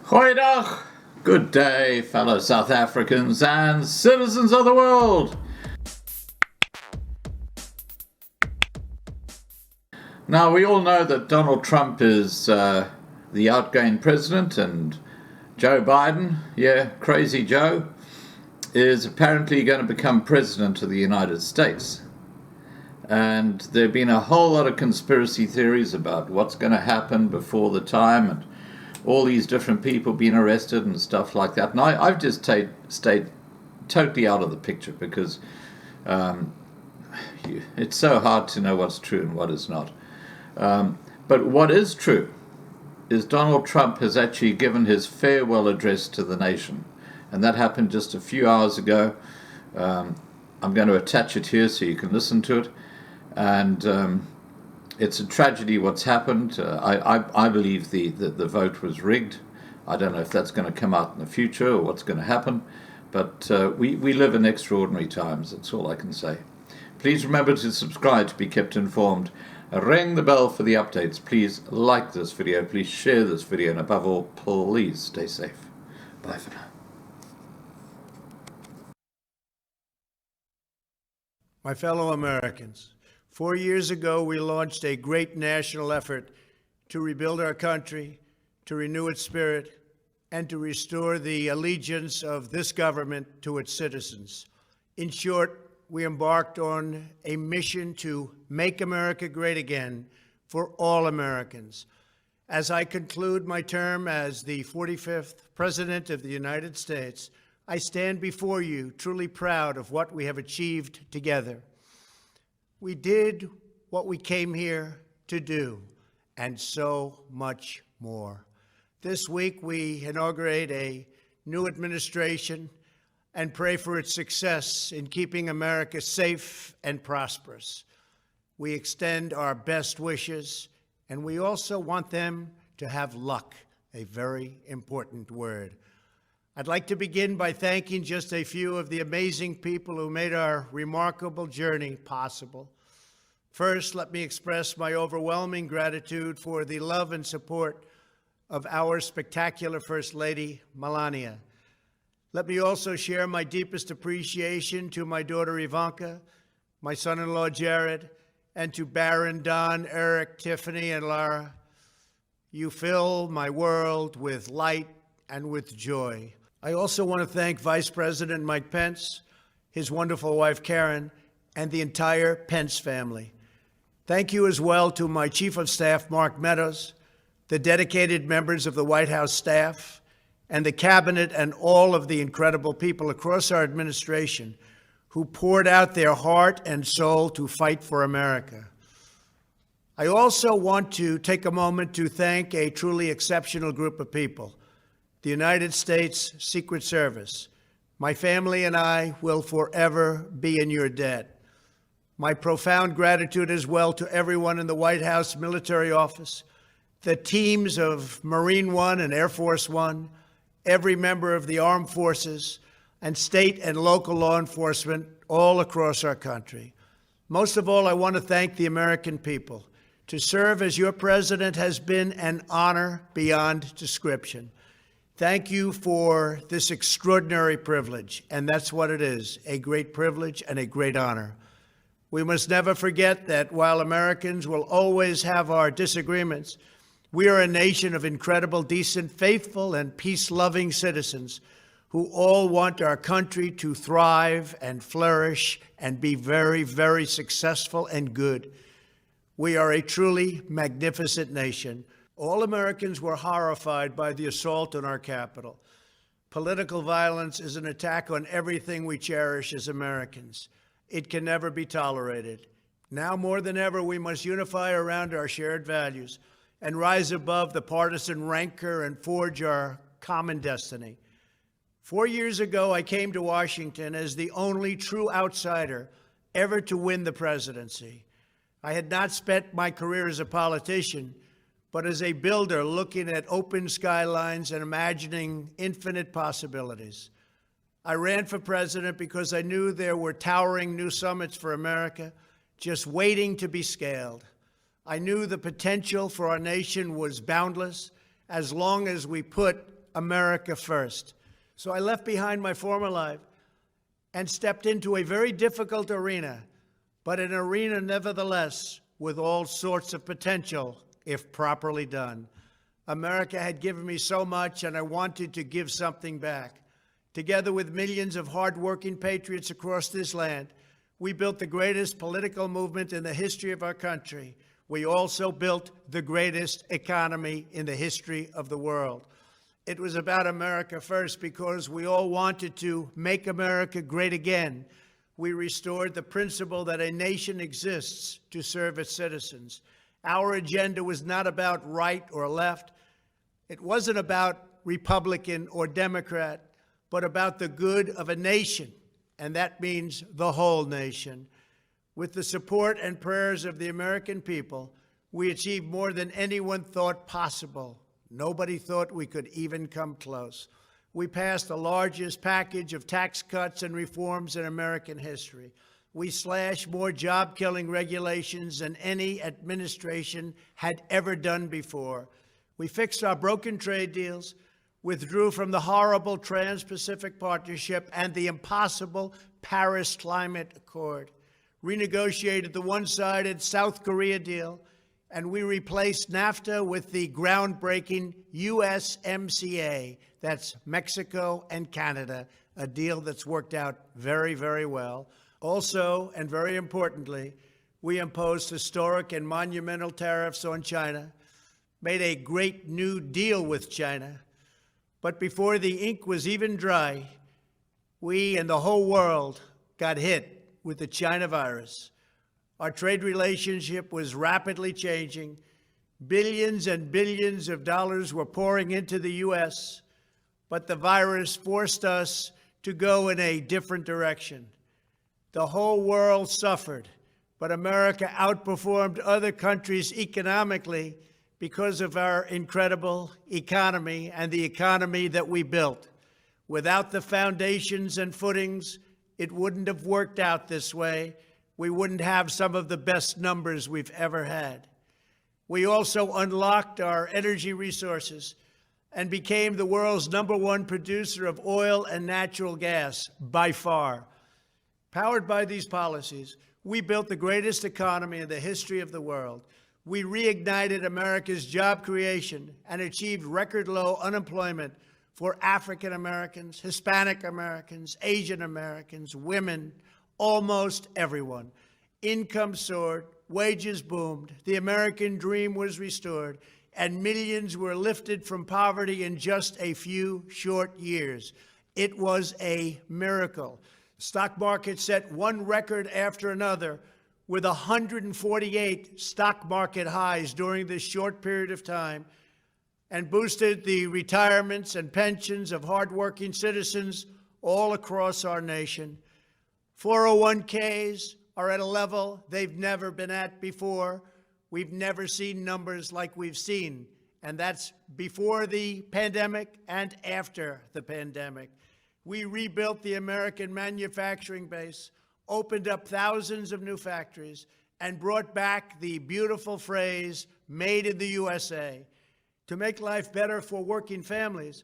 Goeiedag! Good day, fellow South Africans and citizens of the world! Now, we all know that Donald Trump is the outgoing president, and Joe Biden, Crazy Joe, is apparently going to become president of the United States. And there have been a whole lot of conspiracy theories about what's going to happen before the time, and all these different people being arrested and stuff like that. And I've just stayed totally out of the picture because it's so hard to know what's true and what is not. But what is true is Donald Trump has actually given his farewell address to the nation. And that happened just a few hours ago. I'm going to attach it here so you can listen to it. And it's a tragedy what's happened. I believe the vote was rigged. I don't know if that's going to come out in the future or what's going to happen. But we live in extraordinary times. That's all I can say. Please remember to subscribe to be kept informed. Ring the bell for the updates. Please like this video. Please share this video. And above all, please stay safe. Bye for now. My fellow Americans, 4 years ago, we launched a great national effort to rebuild our country, to renew its spirit, and to restore the allegiance of this government to its citizens. In short, we embarked on a mission to make America great again for all Americans. As I conclude my term as the 45th President of the United States, I stand before you truly proud of what we have achieved together. We did what we came here to do, and so much more. This week, we inaugurate a new administration and pray for its success in keeping America safe and prosperous. We extend our best wishes, and we also want them to have luck, a very important word. I'd like to begin by thanking just a few of the amazing people who made our remarkable journey possible. First, let me express my overwhelming gratitude for the love and support of our spectacular First Lady, Melania. Let me also share my deepest appreciation to my daughter Ivanka, my son-in-law Jared, and to Barron, Don, Eric, Tiffany, and Lara. You fill my world with light and with joy. I also want to thank Vice President Mike Pence, his wonderful wife Karen, and the entire Pence family. Thank you as well to my Chief of Staff, Mark Meadows, the dedicated members of the White House staff, and the cabinet, and all of the incredible people across our administration who poured out their heart and soul to fight for America. I also want to take a moment to thank a truly exceptional group of people, the United States Secret Service. My family and I will forever be in your debt. My profound gratitude as well to everyone in the White House Military Office, the teams of Marine One and Air Force One, every member of the armed forces, and state and local law enforcement all across our country. Most of all, I want to thank the American people. To serve as your president has been an honor beyond description. Thank you for this extraordinary privilege, and that's what it is, a great privilege and a great honor. We must never forget that while Americans will always have our disagreements, we are a nation of incredible, decent, faithful, and peace-loving citizens who all want our country to thrive and flourish and be very, very successful and good. We are a truly magnificent nation. All Americans were horrified by the assault on our Capitol. Political violence is an attack on everything we cherish as Americans. It can never be tolerated. Now more than ever, we must unify around our shared values and rise above the partisan rancor and forge our common destiny. 4 years ago, I came to Washington as the only true outsider ever to win the presidency. I had not spent my career as a politician, but as a builder looking at open skylines and imagining infinite possibilities. I ran for president because I knew there were towering new summits for America just waiting to be scaled. I knew the potential for our nation was boundless as long as we put America first. So I left behind my former life and stepped into a very difficult arena, but an arena nevertheless with all sorts of potential if properly done. America had given me so much, and I wanted to give something back. Together with millions of hardworking patriots across this land, we built the greatest political movement in the history of our country. We also built the greatest economy in the history of the world. It was about America first because we all wanted to make America great again. We restored the principle that a nation exists to serve its citizens. Our agenda was not about right or left. It wasn't about Republican or Democrat, but about the good of a nation, and that means the whole nation. With the support and prayers of the American people, we achieved more than anyone thought possible. Nobody thought we could even come close. We passed the largest package of tax cuts and reforms in American history. We slashed more job-killing regulations than any administration had ever done before. We fixed our broken trade deals, withdrew from the horrible Trans-Pacific Partnership and the impossible Paris Climate Accord, renegotiated the one-sided South Korea deal, and we replaced NAFTA with the groundbreaking USMCA. That's Mexico and Canada, a deal that's worked out very, very well. Also, and very importantly, we imposed historic and monumental tariffs on China, made a great new deal with China. But before the ink was even dry, we and the whole world got hit with the China virus. Our trade relationship was rapidly changing. Billions and billions of dollars were pouring into the U.S., but the virus forced us to go in a different direction. The whole world suffered, but America outperformed other countries economically because of our incredible economy and the economy that we built. Without the foundations and footings, it wouldn't have worked out this way. We wouldn't have some of the best numbers we've ever had. We also unlocked our energy resources and became the world's #1 producer of oil and natural gas, by far. Powered by these policies, we built the greatest economy in the history of the world. We reignited America's job creation and achieved record low unemployment for African Americans, Hispanic Americans, Asian Americans, women, almost everyone. Income soared, wages boomed, the American dream was restored, and millions were lifted from poverty in just a few short years. It was a miracle. The stock market set one record after another, with 148 stock market highs during this short period of time, and boosted the retirements and pensions of hardworking citizens all across our nation. 401ks are at a level they've never been at before. We've never seen numbers like we've seen, and that's before the pandemic and after the pandemic. We rebuilt the American manufacturing base, opened up thousands of new factories, and brought back the beautiful phrase, made in the USA. To make life better for working families,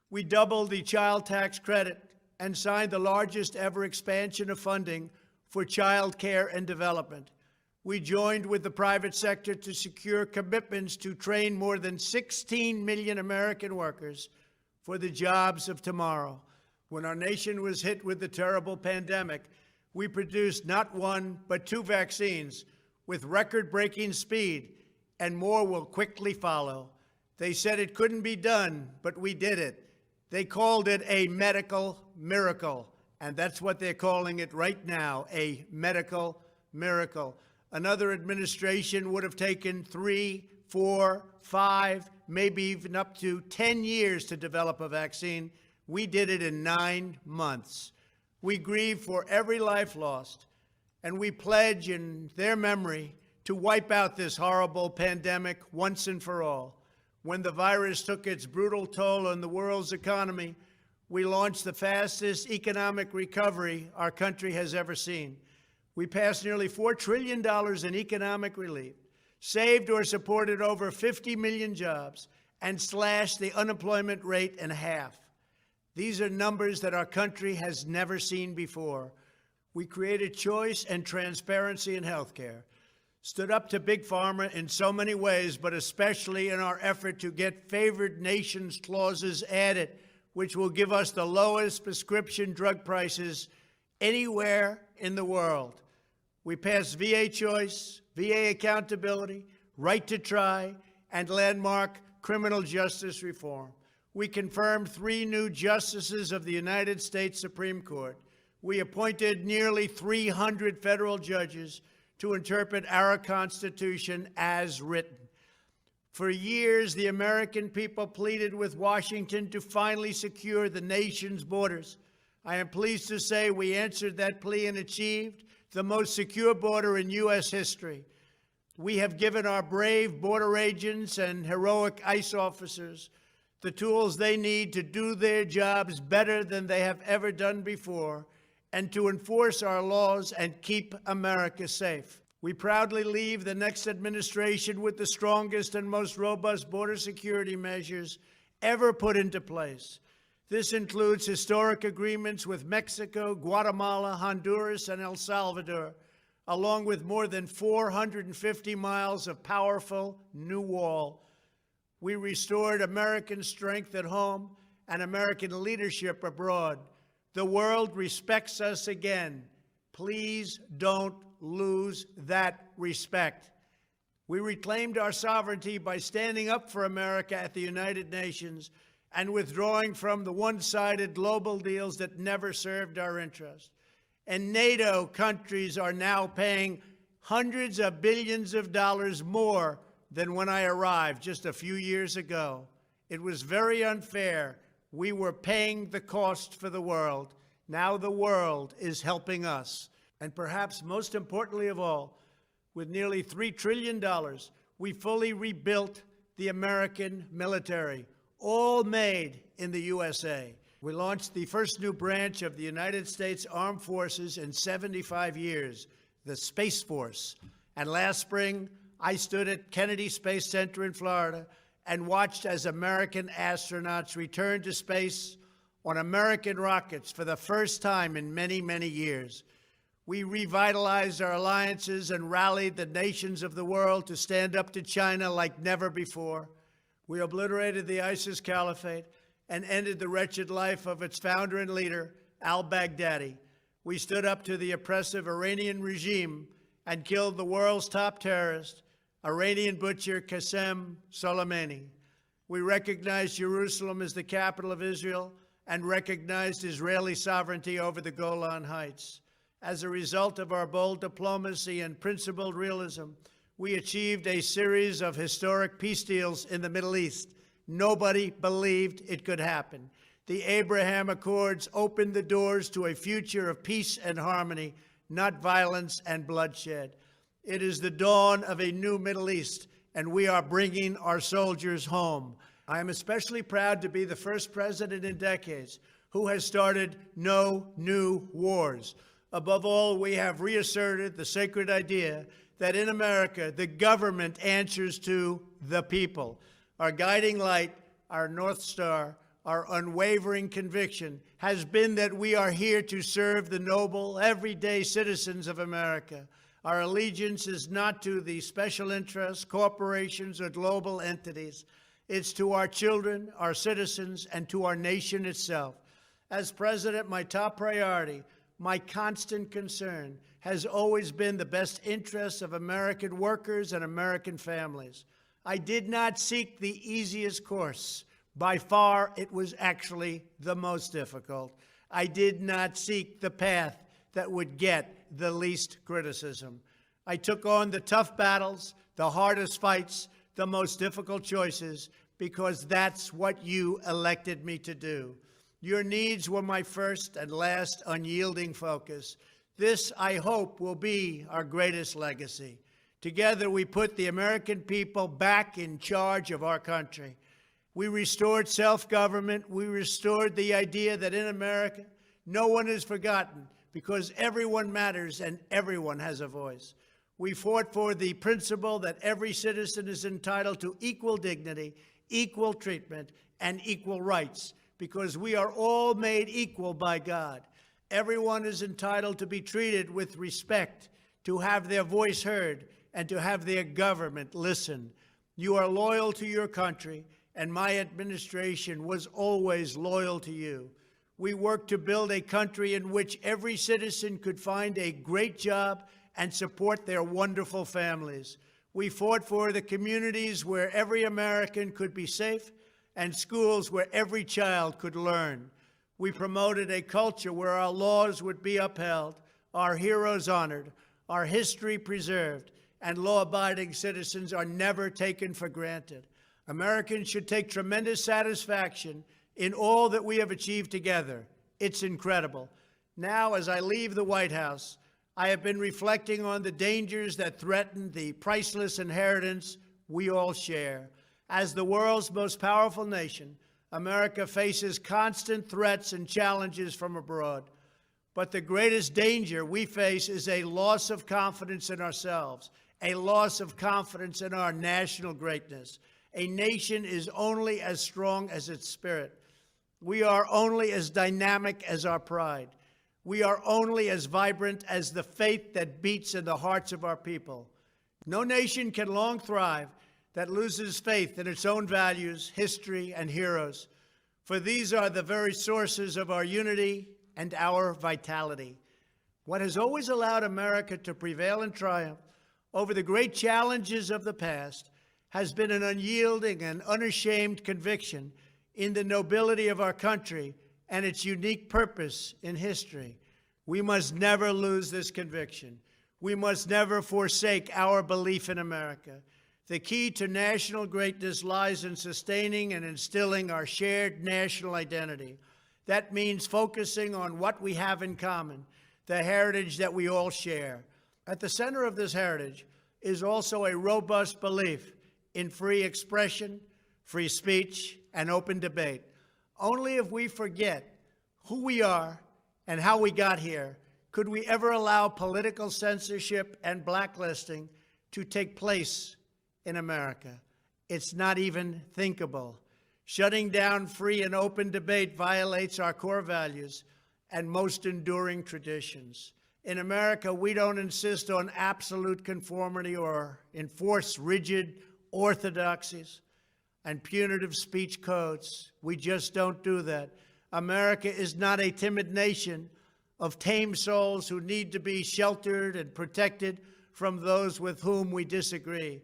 we doubled the child tax credit and signed the largest ever expansion of funding for child care and development. We joined with the private sector to secure commitments to train more than 16 million American workers for the jobs of tomorrow. When our nation was hit with the terrible pandemic, we produced not one, but 2 vaccines with record-breaking speed, and more will quickly follow. They said it couldn't be done, but we did it. They called it a medical miracle, and that's what they're calling it right now, a medical miracle. Another administration would have taken 3, 4, 5, maybe even up to 10 years to develop a vaccine. We did it in 9 months. We grieve for every life lost, and we pledge in their memory to wipe out this horrible pandemic once and for all. When the virus took its brutal toll on the world's economy, we launched the fastest economic recovery our country has ever seen. We passed nearly $4 trillion in economic relief, saved or supported over 50 million jobs, and slashed the unemployment rate in half. These are numbers that our country has never seen before. We created choice and transparency in healthcare, stood up to Big Pharma in so many ways, but especially in our effort to get favored nations clauses added, which will give us the lowest prescription drug prices anywhere in the world. We passed VA choice, VA accountability, right to try, and landmark criminal justice reform. We confirmed 3 new justices of the United States Supreme Court. We appointed nearly 300 federal judges to interpret our Constitution as written. For years, the American people pleaded with Washington to finally secure the nation's borders. I am pleased to say we answered that plea and achieved the most secure border in U.S. history. We have given our brave border agents and heroic ICE officers the tools they need to do their jobs better than they have ever done before and to enforce our laws and keep America safe. We proudly leave the next administration with the strongest and most robust border security measures ever put into place. This includes historic agreements with Mexico, Guatemala, Honduras, and El Salvador, along with more than 450 miles of powerful new wall. We restored American strength at home and American leadership abroad. The world respects us again. Please don't lose that respect. We reclaimed our sovereignty by standing up for America at the United Nations and withdrawing from the one-sided global deals that never served our interest. And NATO countries are now paying hundreds of billions of dollars more than when I arrived just a few years ago. It was very unfair. We were paying the cost for the world. Now the world is helping us. And perhaps most importantly of all, with nearly $3 trillion, we fully rebuilt the American military, all made in the USA. We launched the first new branch of the United States Armed Forces in 75 years, the Space Force. And last spring, I stood at Kennedy Space Center in Florida and watched as American astronauts returned to space on American rockets for the first time in many, many years. We revitalized our alliances and rallied the nations of the world to stand up to China like never before. We obliterated the ISIS caliphate and ended the wretched life of its founder and leader, al-Baghdadi. We stood up to the oppressive Iranian regime and killed the world's top terrorist, Iranian butcher Qasem Soleimani. We recognized Jerusalem as the capital of Israel and recognized Israeli sovereignty over the Golan Heights. As a result of our bold diplomacy and principled realism, we achieved a series of historic peace deals in the Middle East. Nobody believed it could happen. The Abraham Accords opened the doors to a future of peace and harmony, not violence and bloodshed. It is the dawn of a new Middle East, and we are bringing our soldiers home. I am especially proud to be the first president in decades who has started no new wars. Above all, we have reasserted the sacred idea that in America, the government answers to the people. Our guiding light, our North Star, our unwavering conviction has been that we are here to serve the noble, everyday citizens of America. Our allegiance is not to the special interests, corporations, or global entities. It's to our children, our citizens, and to our nation itself. As president, my top priority, my constant concern, has always been the best interests of American workers and American families. I did not seek the easiest course. By far, it was actually the most difficult. I did not seek the path that would get the least criticism. I took on the tough battles, the hardest fights, the most difficult choices, because that's what you elected me to do. Your needs were my first and last unyielding focus. This, I hope, will be our greatest legacy. Together, we put the American people back in charge of our country. We restored self-government. We restored the idea that in America, no one is forgotten because everyone matters and everyone has a voice. We fought for the principle that every citizen is entitled to equal dignity equal treatment, and equal rights, because we are all made equal by God. Everyone is entitled to be treated with respect, to have their voice heard, and to have their government listen. You are loyal to your country, and my administration was always loyal to you. We worked to build a country in which every citizen could find a great job and support their wonderful families. We fought for the communities where every American could be safe and schools where every child could learn. We promoted a culture where our laws would be upheld, our heroes honored, our history preserved, and law-abiding citizens are never taken for granted. Americans should take tremendous satisfaction in all that we have achieved together. It's incredible. Now, as I leave the White House, I have been reflecting on the dangers that threaten the priceless inheritance we all share. As the world's most powerful nation, America faces constant threats and challenges from abroad. But the greatest danger we face is a loss of confidence in ourselves, a loss of confidence in our national greatness. A nation is only as strong as its spirit. We are only as dynamic as our pride. We are only as vibrant as the faith that beats in the hearts of our people. No nation can long thrive that loses faith in its own values, history, and heroes, for these are the very sources of our unity and our vitality. What has always allowed America to prevail and triumph over the great challenges of the past has been an unyielding and unashamed conviction in the nobility of our country and its unique purpose in history. We must never lose this conviction. We must never forsake our belief in America. The key to national greatness lies in sustaining and instilling our shared national identity. That means focusing on what we have in common, the heritage that we all share. At the center of this heritage is also a robust belief in free expression, free speech, and open debate. Only if we forget who we are and how we got here could we ever allow political censorship and blacklisting to take place in America. It's not even thinkable. Shutting down free and open debate violates our core values and most enduring traditions. In America, we don't insist on absolute conformity or enforce rigid orthodoxies and punitive speech codes. We just don't do that. America is not a timid nation of tame souls who need to be sheltered and protected from those with whom we disagree.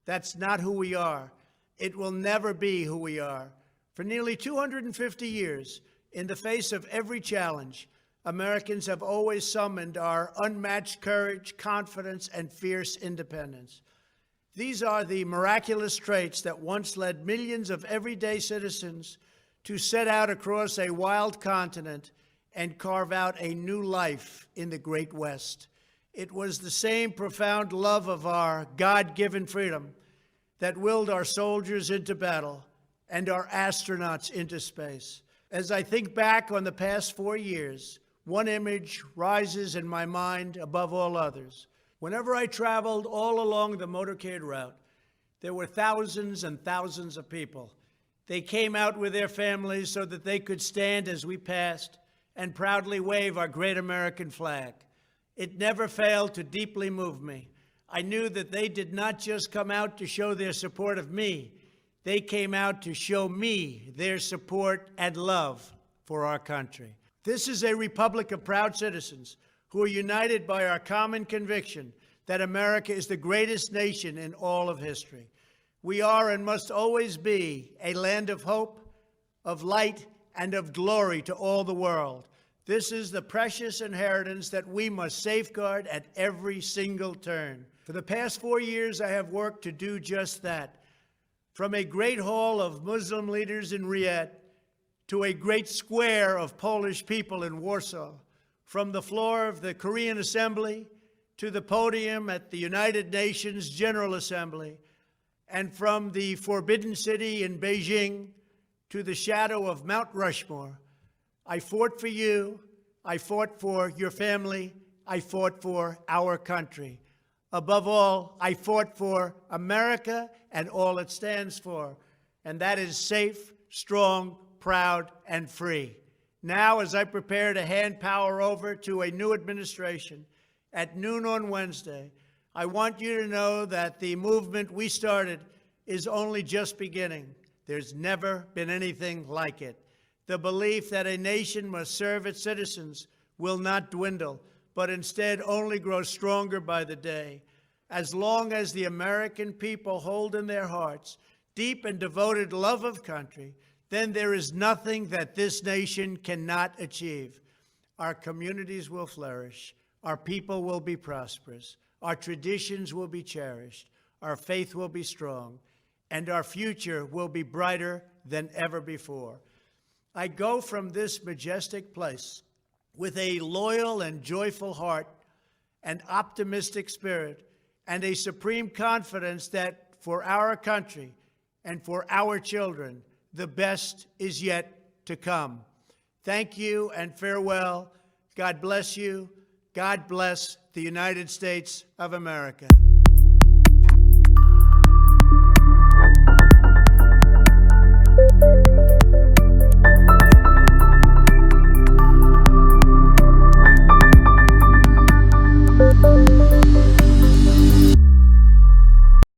That's not who we are. It will never be who we are. For nearly 250 years, in the face of every challenge, Americans have always summoned our unmatched courage, confidence, and fierce independence. These are the miraculous traits that once led millions of everyday citizens to set out across a wild continent and carve out a new life in the Great West. It was the same profound love of our God-given freedom that willed our soldiers into battle and our astronauts into space. As I think back on the past 4 years, one image rises in my mind above all others. Whenever I traveled all along the motorcade route, there were thousands and thousands of people. They came out with their families so that they could stand as we passed and proudly wave our great American flag. It never failed to deeply move me. I knew that they did not just come out to show their support of me. They came out to show me their support and love for our country. This is a republic of proud citizens who are united by our common conviction that America is the greatest nation in all of history. We are and must always be a land of hope, of light, and of glory to all the world. This is the precious inheritance that we must safeguard at every single turn. For the past 4 years, I have worked to do just that. From a great hall of Muslim leaders in Riyadh to a great square of Polish people in Warsaw, from the floor of the Korean Assembly to the podium at the United Nations General Assembly, and from the Forbidden City in Beijing to the shadow of Mount Rushmore, I fought for you, I fought for your family, I fought for our country. Above all, I fought for America and all it stands for. and that is safe, strong, proud, and free. Now, as I prepare to hand power over to a new administration at noon on Wednesday, I want you to know that the movement we started is only just beginning. There's never been anything like it. The belief that a nation must serve its citizens will not dwindle, but instead only grow stronger by the day. As long as the American people hold in their hearts deep and devoted love of country, then there is nothing that this nation cannot achieve. Our communities will flourish, our people will be prosperous, our traditions will be cherished, our faith will be strong, and our future will be brighter than ever before. I go from this majestic place with a loyal and joyful heart, an optimistic spirit, and a supreme confidence that for our country and for our children, the best is yet to come. Thank you and farewell. God bless you. God bless the United States of America.